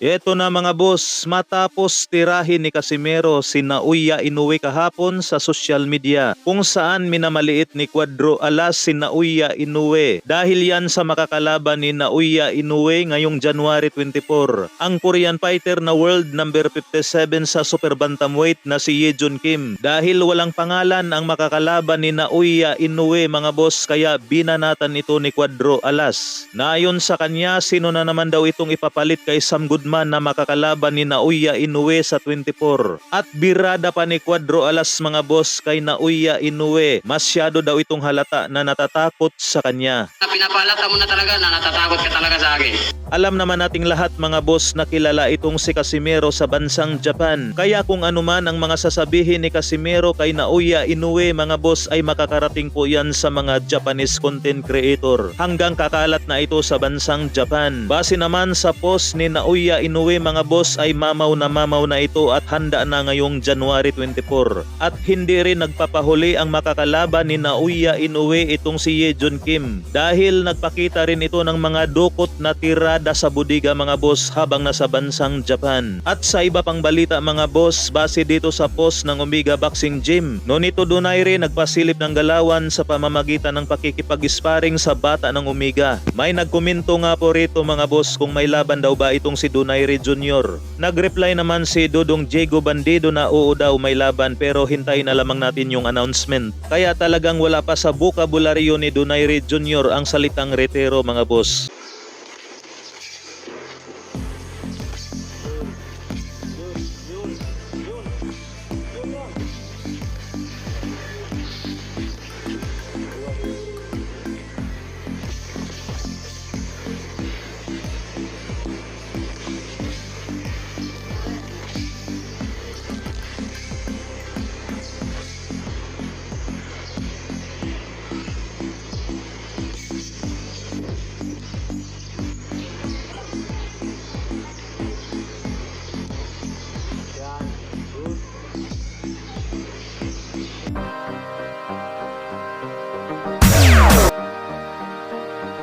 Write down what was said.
Eto na mga boss, matapos tirahin ni Casimero si Naoya Inoue kahapon sa social media kung saan minamaliit ni Cuadro Alas si Naoya Inoue dahil yan sa makakalaban ni Naoya Inoue ngayong January 24. Ang Korean fighter na world number 57 sa super bantamweight na si Yejun Kim. Dahil walang pangalan ang makakalaban ni Naoya Inoue mga boss kaya binanatan ito ni Cuadro Alas. Na ayon sa kanya, sino na naman daw itong ipapalit kay Sam Goodman na makakalaban ni Naoya Inoue sa 24. At birada pa ni Cuadro Alas mga boss kay Naoya Inoue. Masyado daw itong halata na natatakot sa kanya. Pinapalata mo na talaga na natatakot ka talaga sa akin. Alam naman nating lahat mga boss na kilala itong si Casimero sa bansang Japan. Kaya kung ano man ang mga sasabihin ni Casimero kay Naoya Inoue mga boss ay makakarating po yan sa mga Japanese content creator. Hanggang kakalat na ito sa bansang Japan. Base naman sa post ni Naoya Inoue mga boss ay mamaw na ito at handa na ngayong January 24. At hindi rin nagpapahuli ang makakalaban ni Naoya Inoue itong si Yejun Kim. Dahil nagpakita rin ito ng mga dukot na tirada sa budiga mga boss habang nasa bansang Japan. At sa iba pang balita mga boss, base dito sa post ng Omega Boxing Gym, Nonito Donaire nagpasilip ng galawan sa pamamagitan ng pakikipag-sparring sa bata ng Omega. May nagkomento nga po rito mga boss kung may laban daw ba itong si Donaire Jr. Nag-reply naman si Dodong Diego Bandido na oo daw may laban pero hintayin na lamang natin yung announcement. Kaya talagang wala pa sa bokabularyo ni Donaire Jr. ang salitang retiro mga boss.